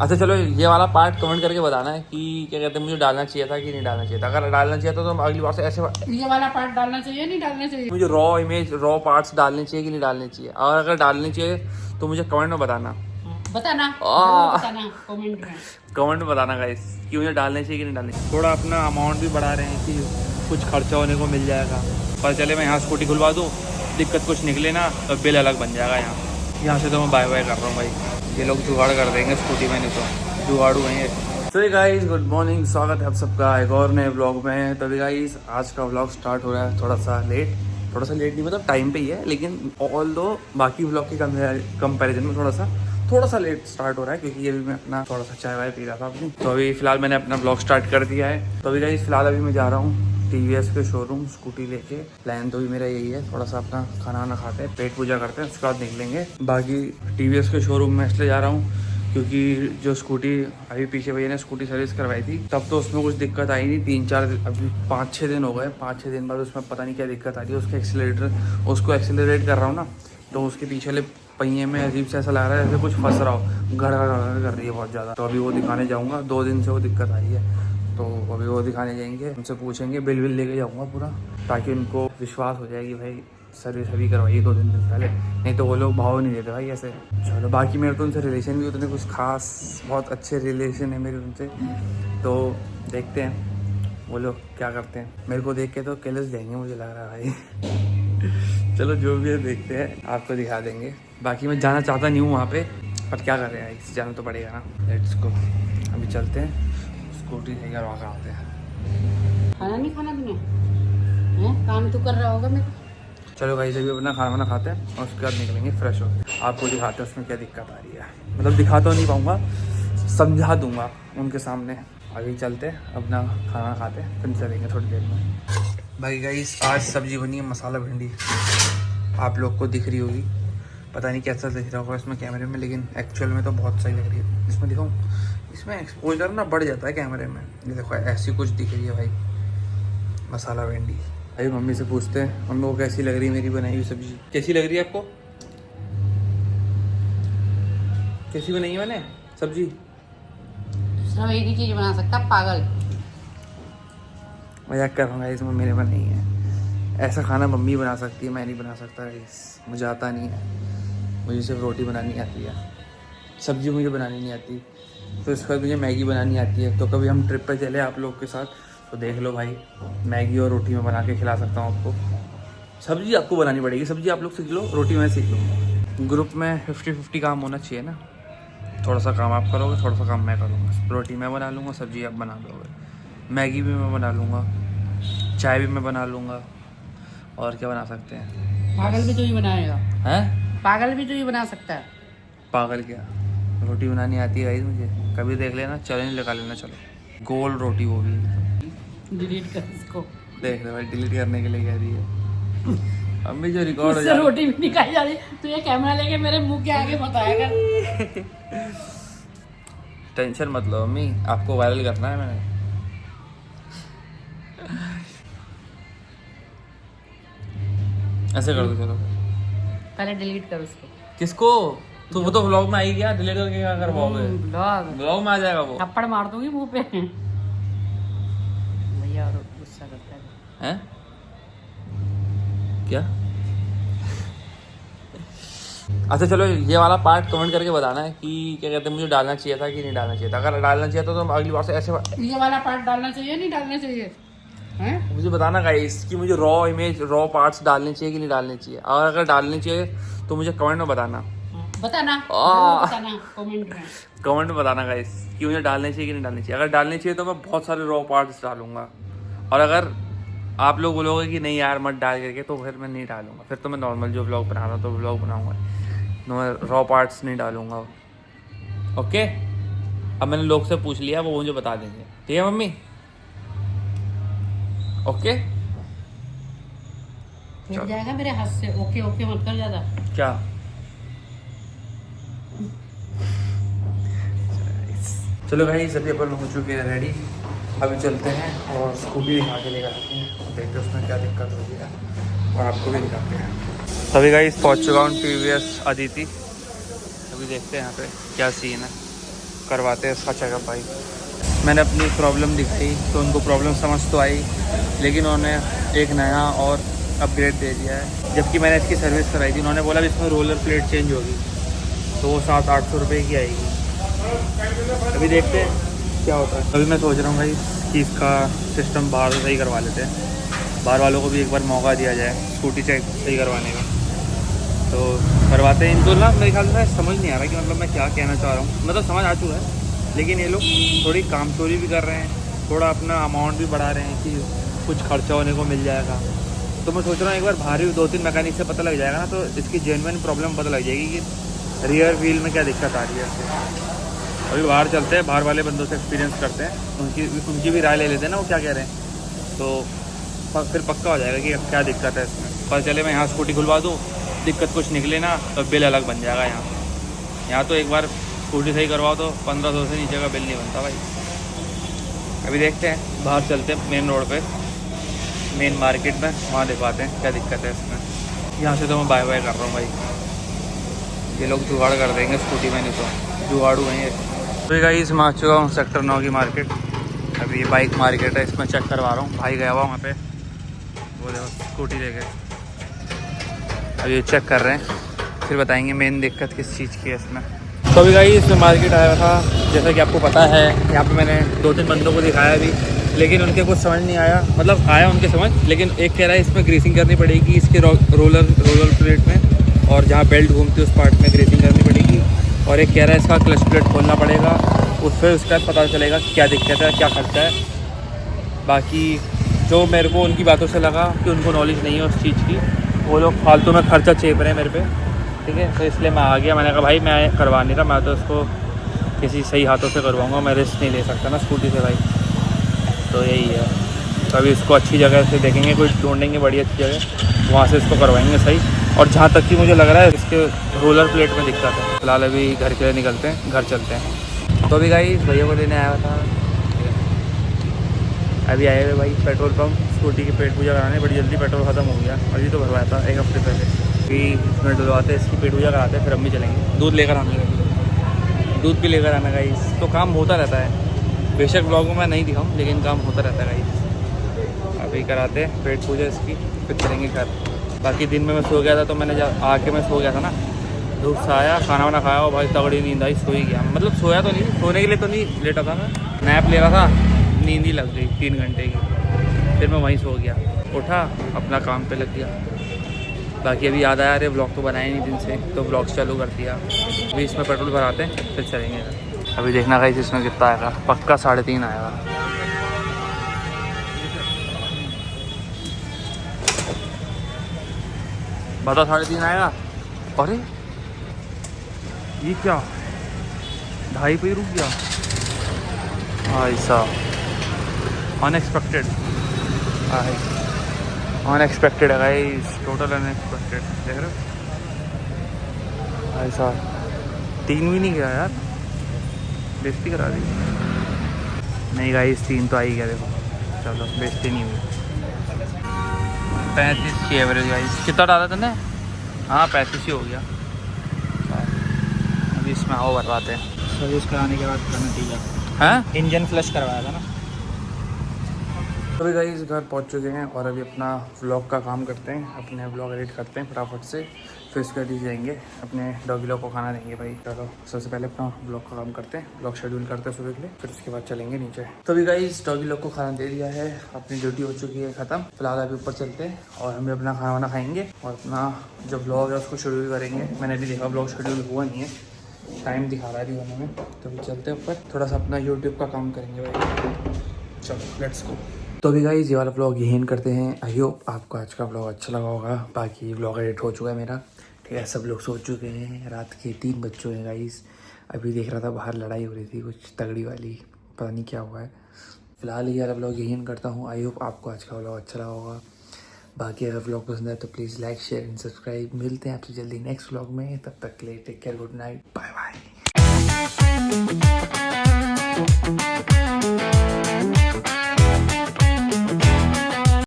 अच्छा चलो ये वाला पार्ट कमेंट करके बताना है कि क्या कहते हैं, मुझे डालना चाहिए था कि नहीं डालना चाहिए था। अगर डालना चाहिए था तो अगली बार से ऐसे ये वाला पार्ट डालना चाहिए नहीं डालना चाहिए? मुझे रॉ इमेज रॉ पार्ट्स डालने चाहिए कि नहीं डालने चाहिए, और अगर डालने चाहिए तो मुझे कमेंट में बताना। बताना, जरूर बताना कमेंट में। कमेंट में बताना गाइस कि मुझे डालने चाहिए कि नहीं डालने चाहिए। थोड़ा अपना अमाउंट भी बढ़ा रहे हैं कि कुछ खर्चा होने को मिल जाएगा। पर चले मैं यहाँ स्कूटी खुलवा दूँ, दिक्कत कुछ निकले ना तो बिल अलग बन जाएगा। यहाँ से तो मैं बाय बाय कर रहा हूँ भाई, ये लोग जुगाड़ कर देंगे स्कूटी में, नहीं तो जुगाड़ू हैं ये। तो गाइस गुड मॉर्निंग, स्वागत है आप सबका एक और नए व्लॉग में। तो गाइस आज का व्लॉग स्टार्ट हो रहा है थोड़ा सा लेट नहीं मतलब टाइम पे ही है, लेकिन ऑल दो बाकी व्लॉग के कंपैरिजन में थोड़ा सा लेट स्टार्ट हो रहा है, क्योंकि अभी मैं अपना थोड़ा सा चाय वाय पी रहा था अपनी। तो अभी फिलहाल मैंने अपना ब्लॉग स्टार्ट कर दिया है। तो अभी गाइस फिलहाल अभी मैं जा रहा हूँ TVS के शोरूम स्कूटी लेके। प्लान तो भी मेरा यही है, थोड़ा सा अपना खाना वाना खाते हैं, पेट पूजा करते हैं, उसके बाद निकलेंगे। बाकी TVS के शोरूम में इसलिए जा रहा हूँ क्योंकि जो स्कूटी अभी पीछे भैया ने स्कूटी सर्विस करवाई थी, तब तो उसमें कुछ दिक्कत आई नहीं। 3-4 अभी 5-6 दिन हो गए, 5-6 दिन बाद उसमें पता नहीं क्या दिक्कत आ रही है। उसको एक्सीलरेट कर रहा हूँ ना, तो उसके पीछे वाले पहिए में अजीब से ऐसा लग रहा है जैसे कुछ फंस रहा हो, गड़ कर रही है बहुत ज़्यादा। तो अभी वो दिखाने जाऊँगा, 2 दिन से वो दिक्कत आ रही है, तो अभी वो दिखाने जाएंगे, उनसे पूछेंगे, बिल लेके जाऊँगा पूरा, ताकि उनको विश्वास हो जाए कि भाई सर्विस अभी करवाइए 2 दिन पहले, नहीं तो वो लोग भाव नहीं देते भाई ऐसे। चलो बाकी मेरे तो उनसे रिलेशन भी उतने कुछ खास, बहुत अच्छे रिलेशन है मेरे उनसे, तो देखते हैं वो लोग क्या करते हैं। मेरे को देख के तो केलस देंगे मुझे लग रहा है भाई चलो जो भी है देखते हैं, आपको दिखा देंगे। बाकी मैं जाना चाहता नहीं हूँ वहाँ पे, पर क्या कर रहे हैं, इससे जाना तो पड़ेगा ना। लेट्स गो, अभी चलते हैं, स्कूटी लेकर वहाँ आते हैं। खाना नहीं खाना तुमने है? काम तो कर रहा होगा मेरे। चलो भाई से भी अपना खाना वाना खाते हैं और उसके बाद निकलेंगे फ्रेश होकर। आपको दिखाते हैं उसमें क्या दिक्कत आ रही है, मतलब दिखा तो नहीं पाऊँगा, समझा दूंगा उनके सामने। अभी चलते हैं अपना खाना खाते हैं, फिर चलेंगे थोड़ी देर में। भाई गाइस आज सब्जी बनी है मसाला भिंडी, आप लोग को दिख रही होगी, पता नहीं कैसा दिख रहा होगा इसमें कैमरे में, लेकिन एक्चुअल में तो बहुत सही लग रही है। इसमें दिखाऊँ, इसमें एक्सपोजर ना बढ़ जाता है कैमरे में। ये देखो ऐसी कुछ दिख रही है भाई मसाला भिंडी। अभी मम्मी से पूछते हैं मम्मी को कैसी लग रही है मेरी बनाई हुई सब्जी। कैसी लग रही है आपको, कैसी बनाई है मैंने सब्जी? सब एक ही चीज बना सकता पागल। मजाक कर रहा हूँ गाइस, मम्मी ने बनाई है। ऐसा खाना मम्मी बना सकती है, मैं नहीं बना सकता गाइस, मुझे आता नहीं है। मुझे सिर्फ रोटी बनानी आती है, सब्जी मुझे बनानी नहीं आती। फिर उसके बाद मुझे मैगी बनानी आती है। तो कभी हम ट्रिप पे चले आप लोग के साथ तो देख लो भाई, मैगी और रोटी में बना के खिला सकता हूँ आपको। सब्जी आपको बनानी पड़ेगी, सब्जी आप लोग सीख लो, रोटी मैं सीख लूँगा। ग्रुप में 50-50 काम होना चाहिए ना, थोड़ा सा काम आप करोगे, थोड़ा सा काम मैं करूँगा। रोटी मैं बना लूँगा, सब्जी आप बना लोगे, मैगी भी मैं बना लूँगा, चाय भी मैं बना लूँगा, और क्या बना सकते हैं। पागल भी तो ही बनाएगा हैं? पागल भी तो ही बना सकता है। पागल क्या, रोटी बनानी आती है गाइस मुझे, कभी देख लेना, चैलेंज लगा लेना। चलो गोल रोटी, वो भी डिलीट कर इसको। देख ले भाई, डिलीट करने के लिए कह रही है अम्मी, जो रिकॉर्ड हो उससे जाए। रोटी भी नहीं खाई जा रही, तो ये कैमरा लेके मेरे मुंह के आगे बताया कर। टेंशन मत लो अम्मी, आपको वायरल करना है मैंने। ऐसे कर दो चलो। पहले डिलीट कर उसको। किसको? तो वो तो व्लॉग में आ ही गया, डिलीट करके क्या करवाओगे? व्लॉग में आ जाएगा वो। थप्पड़ मार दूंगी मुंह पे। भैया और गुस्सा करता है। हैं? क्या? अच्छा चलो ये वाला पार्ट कमेंट करके बताना है कि क्या कहते हैं, मुझे डालना चाहिए था कि नहीं डालना चाहिए था। अगर डालना चाहिए था तो अगली बार से ऐसे ये वाला पार्ट डालना चाहिए नहीं डालना चाहिए हैं? मुझे बताना गाइस कि मुझे रॉ पार्ट्स डालने चाहिए कि नहीं डालने चाहिए, और अगर डालने चाहिए तो मुझे कमेंट में बताना। बताना, जरूर बताना कमेंट में। कमेंट में बताना गाइस कि मुझे डालने चाहिए कि नहीं डालने चाहिए। अगर डालने चाहिए तो मैं बहुत सारे रॉ पार्ट्स डालूंगा, और अगर आप लोग बोलोगे कि नहीं यार मत डाल करके, तो फिर मैं नहीं डालूंगा। फिर तो मैं नॉर्मल जो व्लॉग बना रहा हूँ तो व्लॉग बनाऊंगा, मैं रॉ पार्ट्स नहीं डालूंगा। ओके, अब मैंने लोग से पूछ लिया, वो मुझे बता देंगे, ठीक है मम्मी? ओके मिल जाएगा मेरे हाथ से। ओके ओके मत कर ज्यादा। क्या? चलो भाई सभी अपन हो चुके हैं रेडी, अभी चलते हैं और स्कूटी दिखा के लेकर आते हैं, देखते हैं उसमें क्या दिक्कत होगी है, और आपको भी दिखाते हैं। सभी गाइस पहुंच चुका हूँ TVS अदिति, अभी देखते हैं यहाँ पे क्या सीन है। करवाते हैं इसका चेकअप भाई। मैंने अपनी प्रॉब्लम दिखाई तो उनको प्रॉब्लम समझ तो आई, लेकिन उन्होंने एक नया और अपग्रेड दे दिया है। जबकि मैंने इसकी सर्विस कराई थी, उन्होंने बोला इसमें रोलर प्लेट चेंज होगी तो वो 700-800 रुपये की आएगी। अभी देखते हैं क्या होता है। अभी मैं सोच रहा हूँ भाई कि इसका सिस्टम बाहर सही करवा लेते हैं, बाहर वालों को भी एक बार मौका दिया जाए स्कूटी चेक सही करवाने का, तो करवाते हैं। इनको ना मेरे ख्याल से समझ नहीं आ रहा कि मतलब मैं क्या कहना चाह रहा हूँ। मतलब समझ आ चुका है, लेकिन ये लोग थोड़ी काम चोरी भी कर रहे हैं, थोड़ा अपना अमाउंट भी बढ़ा रहे हैं कि कुछ खर्चा होने को मिल जाएगा। तो मैं सोच रहा हूँ एक बार बाहर ही 2-3 मैकेनिक से पता लग जाएगा ना, तो इसकी जेन्युइन प्रॉब्लम पता लग जाएगी कि रियर व्हील में क्या दिक्कत आ रही है इससे। अभी बाहर चलते हैं, बाहर वाले बंदों से एक्सपीरियंस करते हैं, उनकी भी राय ले लेते हैं ना वो क्या कह रहे हैं, तो फिर पक्का हो जाएगा कि क्या दिक्कत है इसमें। पता चले मैं यहाँ स्कूटी खुलवा दूँ, दिक्कत कुछ निकले ना तो बिल अलग बन जाएगा। यहाँ तो एक बार स्कूटी सही करवाओ तो 1500 से नीचे का बिल नहीं बनता भाई। अभी देखते हैं, बाहर चलते हैं मेन रोड पे, मेन मार्केट में, वहाँ दिखवाते हैं क्या दिक्कत है इसमें। यहाँ से तो मैं बाय बाय कर रहा हूँ भाई, ये लोग जुगाड़ कर देंगे स्कूटी में, नहीं तो जुगाड़ू नहीं है। तो गाइस मैं आ चुका हूँ सेक्टर 9 की मार्केट। अभी ये बाइक मार्केट है, इसमें चेक करवा रहा हूँ। भाई गया हुआ वहाँ पे, वो देखो स्कूटी लेके, अभी ये चेक कर रहे हैं, फिर बताएंगे मेन दिक्कत किस चीज़ की है इसमें। तो अभी गाइस इसमें मार्केट आया था, जैसा कि आपको पता है। यहाँ पे मैंने 2-3 बंदों को दिखाया भी, लेकिन उनके कुछ समझ नहीं आया। मतलब आया उनके समझ, लेकिन एक कह रहा है इसमें ग्रीसिंग करनी पड़ेगी इसके रोलर प्लेट में, और जहाँ बेल्ट घूमती है उस पार्ट में ग्रीसिंग करनी पड़ेगी। और एक कह रहा है इसका क्लच प्लेट खोलना पड़ेगा, उससे उसका पता चलेगा क्या दिक्कत है, क्या खर्चा है। बाकी जो मेरे को उनकी बातों से लगा कि उनको नॉलेज नहीं है उस चीज़ की, वो लोग फालतू में खर्चा चेप रहे हैं मेरे पे, ठीक है। तो इसलिए मैं आ गया, मैंने कहा भाई मैं करवा नहीं रहा, मैं तो उसको किसी सही हाथों से करवाऊँगा, मैं रिस्क नहीं ले सकता ना स्कूटी से भाई। तो यही है, तो अभी इसको अच्छी जगह से देखेंगे, कोई ढूंढेंगे बड़ी अच्छी जगह, वहाँ से इसको करवाएंगे सही। और जहाँ तक कि मुझे लग रहा है इसके रोलर प्लेट में दिक्कत है। फिलहाल अभी घर के लिए निकलते हैं, घर चलते हैं। तो अभी गाइस भैया को लेने आया था, अभी आए हुए भाई पेट्रोल पंप स्कूटी की पेट पूजा कराने। बड़ी जल्दी पेट्रोल ख़त्म हो गया, अभी तो भरवाया था 1 हफ्ते पहले। अभी इसमें डलवाते इसकी पेट पूजा कराते हैं, फिर हम भी चलेंगे। दूध लेकर आने लगे, दूध भी लेकर आना गाइस, तो काम होता रहता है। बेशक ब्लॉग में मैं नहीं दिखाऊँ, लेकिन काम होता रहता है गाइस। अभी कराते हैं पेट पूजा इसकी, फिर चलेंगे घर। बाकी दिन में मैं सो गया था, तो मैंने जब आके मैं सो गया था ना, धूप से आया, खाना वाना खाया और भाई तगड़ी नींद आई, सो ही गया। मतलब सोया तो नहीं, सोने के लिए तो नहीं लेटा था मैं, नैप ले रहा था, नींद ही लग गई 3 घंटे की। फिर मैं वहीं सो गया, उठा अपना काम पे लग गया। बाकी अभी याद आया, अरे ब्लॉग तो बनाया नहीं दिन से, तो ब्लॉग चालू कर दिया। अभी इसमें पेट्रोल भराते हैं, फिर चलेंगे। अभी देखना गाइस इसमें कितना आएगा, पक्का 3.5 आएगा। बता 3.5 आएगा। अरे ये क्या 2.5 पे ही रुक गया भाई साहब, अनएक्सपेक्टेड अनएक्सपेक्टेड है गाइस, टोटल अनएक्सपेक्टेड। देख रहे हो भाई साहब, 3 भी नहीं गया यार, बेइज्जती करा दी। नहीं गाइस 3 तो आ ही गया, देखो चलो बेइज्जती नहीं हुई। 35 की एवरेज गाइस। कितना डाला तुमने? हाँ 35 ही हो गया। अभी इसमें आओ भरवाते हैं। सर्विस कराने के बाद करना ठीक है। हैं इंजन फ्लश करवाया था ना। अभी गाइस घर पहुंच चुके हैं और अभी अपना व्लॉग का काम करते हैं, अपने व्लॉग एडिट करते हैं फटाफट से, फिर उसके बाद जाएंगे अपने डॉगी लोग को खाना देंगे भाई। चलो सबसे पहले अपना व्लॉग का काम करते हैं, व्लॉग शेड्यूल करते हैं सुबह के लिए, फिर उसके बाद चलेंगे नीचे। तो अभी गाइस डॉगी लोग को खाना दे दिया है, अपनी ड्यूटी हो चुकी है ख़त्म। फिलहाल अभी ऊपर चलते हैं और हम भी अपना खाना वाना खाएंगे और अपना जो व्लॉग है उसको शेड्यूल करेंगे। मैंने अभी देखा व्लॉग शेड्यूल हुआ नहीं है, टाइम दिखा रहा है होने में। तो अभी चलते हैं ऊपर, थोड़ा सा अपना यूट्यूब का काम करेंगे भाई। चलो लेट्स गो। तो अभी गाइस ये वाला व्लॉग यहीं करते हैं। आई होप आपको आज का व्लॉग अच्छा लगा होगा। बाकी व्लॉग एडिट हो चुका है मेरा, ठीक है। सब लोग सो चुके हैं, रात के 3 बज चुके हैं गाइस। अभी देख रहा था बाहर लड़ाई हो रही थी कुछ तगड़ी वाली, पता नहीं क्या हुआ है। फिलहाल ये वाला व्लॉग यहीं करता हूँ। आई होप आपको आज का व्लॉग अच्छा लगा होगा। बाकी अगर व्लॉग पसंद है तो please like share and subscribe. मिलते हैं आपसे जल्दी नेक्स्ट व्लॉग में, तब तक के लिए take care, good night, bye bye.